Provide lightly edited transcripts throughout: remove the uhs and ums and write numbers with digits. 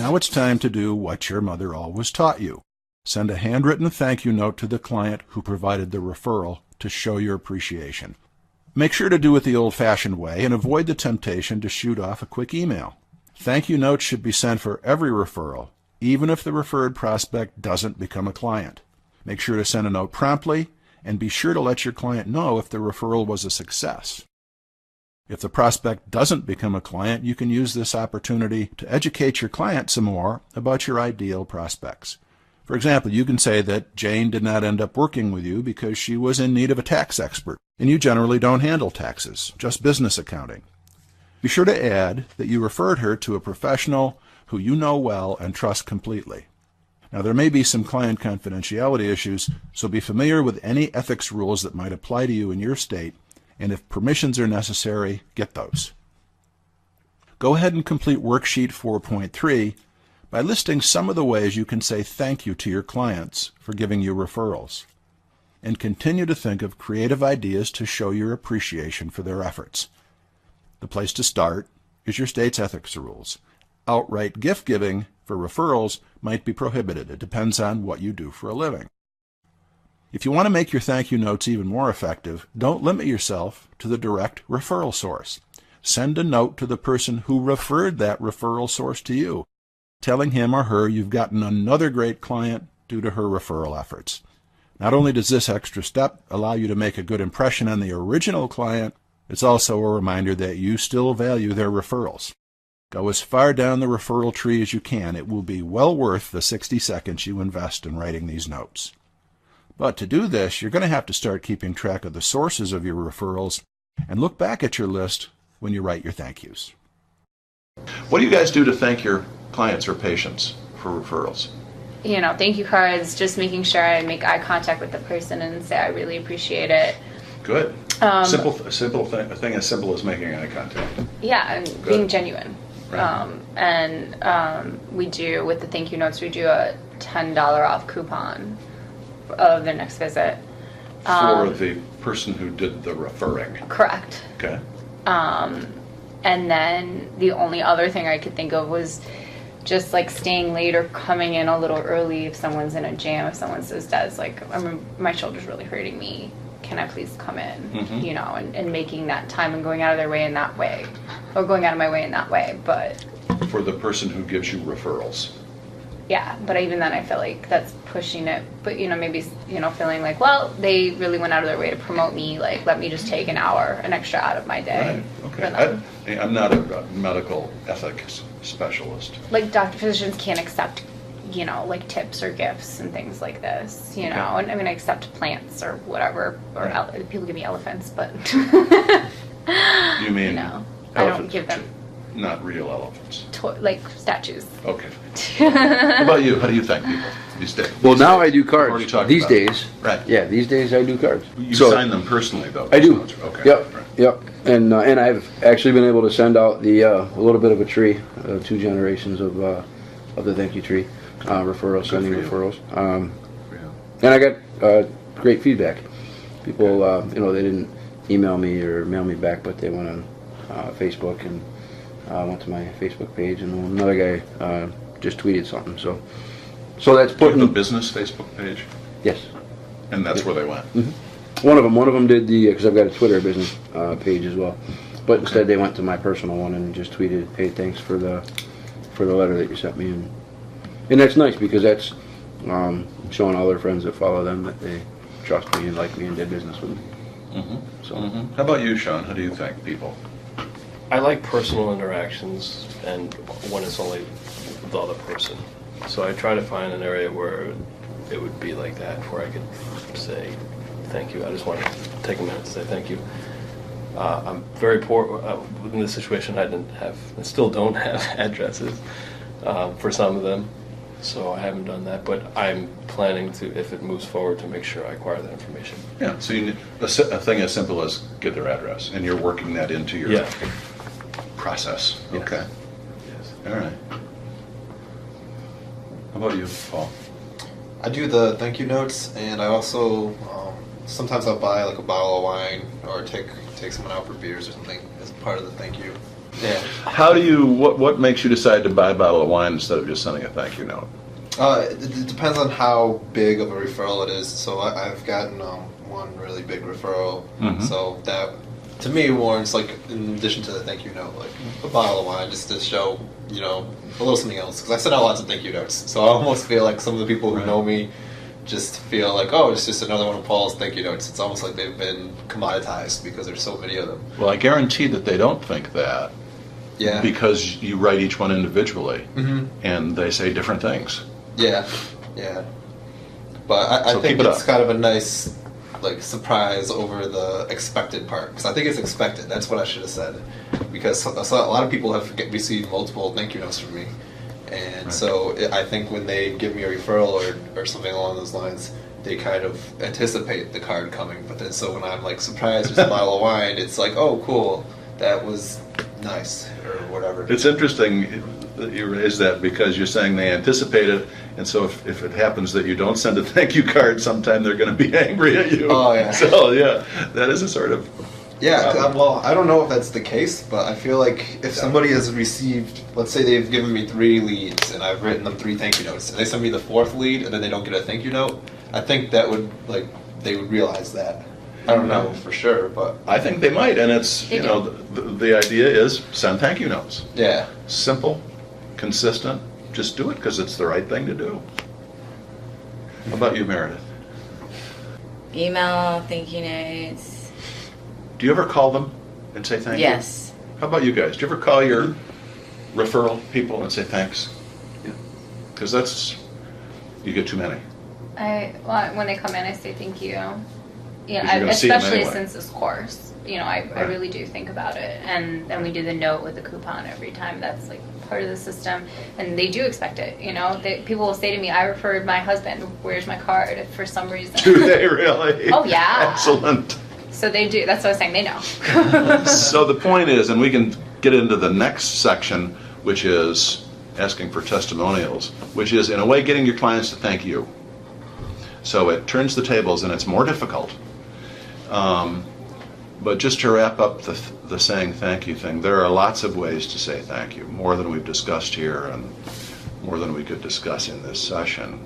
Now it's time to do what your mother always taught you. Send a handwritten thank you note to the client who provided the referral to show your appreciation. Make sure to do it the old-fashioned way and avoid the temptation to shoot off a quick email. Thank you notes should be sent for every referral, even if the referred prospect doesn't become a client. Make sure to send a note promptly, and be sure to let your client know if the referral was a success. If the prospect doesn't become a client, you can use this opportunity to educate your client some more about your ideal prospects. For example, you can say that Jane did not end up working with you because she was in need of a tax expert, and you generally don't handle taxes, just business accounting. Be sure to add that you referred her to a professional who you know well and trust completely. Now, there may be some client confidentiality issues, so be familiar with any ethics rules that might apply to you in your state, and if permissions are necessary, get those. Go ahead and complete Worksheet 4.3 by listing some of the ways you can say thank you to your clients for giving you referrals. And continue to think of creative ideas to show your appreciation for their efforts. The place to start is your state's ethics rules. Outright gift giving for referrals might be prohibited. It depends on what you do for a living. If you want to make your thank you notes even more effective, don't limit yourself to the direct referral source. Send a note to the person who referred that referral source to you, telling him or her you've gotten another great client due to her referral efforts. Not only does this extra step allow you to make a good impression on the original client, it's also a reminder that you still value their referrals. Go as far down the referral tree as you can. It will be well worth the 60 seconds you invest in writing these notes. But to do this, you're going to have to start keeping track of the sources of your referrals and look back at your list when you write your thank yous. What do you guys do to thank your clients or patients for referrals? Thank you cards, just making sure I make eye contact with the person and say I really appreciate it. Good. Simple thing, a thing as simple as making eye contact. Yeah, and Good. Being genuine. Right. We do, with the thank you notes, we do a $10 off coupon of their next visit. For the person who did the referring. Correct. Okay. And then the only other thing I could think of was just like staying late or coming in a little early if someone's in a jam, if someone says, Des, my shoulder's really hurting me, can I please come in? Mm-hmm. And making that time and going out of their way in that way, or going out of my way in that way. But for the person who gives you referrals. Yeah, but even then I feel like that's pushing it. But, maybe, feeling like, well, they really went out of their way to promote me. Like, let me just take an extra out of my day. Right, okay. I'm not a medical ethics specialist. Like, physicians can't accept, like tips or gifts and things like this, okay. And I mean, I accept plants or whatever, or right. People give me elephants, but. You mean I don't give them. Not real elephants. Like statues. Okay. How about you? How do you thank people these days? Well, now I do cards. These days. Right. Yeah, these days I do cards. You sign them personally, though? I do. Okay. Yep. Right. Yep. And I've actually been able to send out a little bit of a tree, 2 generations of the thank you tree, referrals, sending referrals. And I got great feedback. People, they didn't email me or mail me back, but they went on Facebook and went to my Facebook page, and another guy just tweeted something. So that's putting. Do you have a business Facebook page? Yes. And that's where they went. Mm-hmm. One of them did because I've got a Twitter business page as well, but instead they went to my personal one and just tweeted, "Hey, thanks for the letter that you sent me," and that's nice because that's showing all their friends that follow them that they trust me and like me and did business with me. Mm-hmm. So, how about you, Sean? How do you thank people? I like personal interactions, and when it's only the other person. So I try to find an area where it would be like that, where I could say thank you. I just want to take a minute to say thank you. I'm very poor in this situation. I didn't have, and still don't have addresses for some of them, so I haven't done that. But I'm planning to, if it moves forward, to make sure I acquire that information. Yeah. So you need a thing as simple as get their address, and you're working that into your process. Yes. Okay. Yes. All right. How about you, Paul? I do the thank you notes, and I also sometimes I'll buy like a bottle of wine or take someone out for beers or something as part of the thank you. Yeah. How do you, what makes you decide to buy a bottle of wine instead of just sending a thank you note? It depends on how big of a referral it is. So I've gotten one really big referral. Mhm. So that, to me, warrants, like, in addition to the thank you note, like a bottle of wine just to show, you know, a little something else. Because I send out lots of thank you notes. So I almost feel like some of the people who Right. know me just feel like, oh, it's just another one of Paul's thank you notes. It's almost like they've been commoditized because there's so many of them. Well, I guarantee that they don't think that Yeah. because you write each one individually Hmm. and they say different things. Yeah, yeah. But I So think keep it it's up. kind of a nice, like, surprise over the expected part. Because I think it's expected. That's what I should have said. Because a lot of people have received multiple thank you notes from me. And Right. so I think when they give me a referral or something along those lines, they kind of anticipate the card coming. But then so when I'm, like, surprised there's a bottle of wine, it's like, oh, cool, that was nice, or whatever. It's interesting that you raise that because you're saying they anticipate it, and so if it happens that you don't send a thank you card, sometime they're going to be angry at you. Oh, yeah. So yeah, that is a sort of Yeah, problem. well, I don't know if that's the case, but I feel like if somebody has received, let's say they've given me 3 leads and I've written them 3 thank you notes, and they send me the 4th lead and then they don't get a thank you note, I think that would, like, they would realize that. I don't know for sure, but I think they might, and it's, They you know, the idea is send thank you notes. yeah. Simple, consistent, just do it because it's the right thing to do. How about you, Meredith? Email, thank you notes. Do you ever call them and say thank you? Yes. How about you guys? Do you ever call your referral people and say thanks? Because that's, you get too many. Well, when they come in, I say thank you. Yeah, 'Cause you're gonna see 'em especially anyway. since this course. You know, I Right. really do think about it, and then we do the note with the coupon every time. That's like part of the system, and they do expect it. You know, people will say to me, "I referred my husband. Where's my card?" If for some reason. Do they really? Oh, yeah. Excellent. So they do. That's what I was saying. They know. So the point is, and we can get into the next section, which is asking for testimonials, which is in a way getting your clients to thank you. So it turns the tables and it's more difficult. But just to wrap up the saying thank you thing, there are lots of ways to say thank you, more than we've discussed here and more than we could discuss in this session.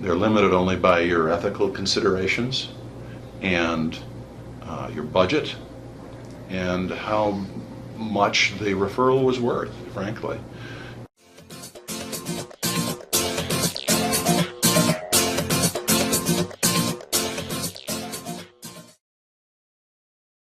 They're limited only by your ethical considerations and your budget and how much the referral was worth, frankly.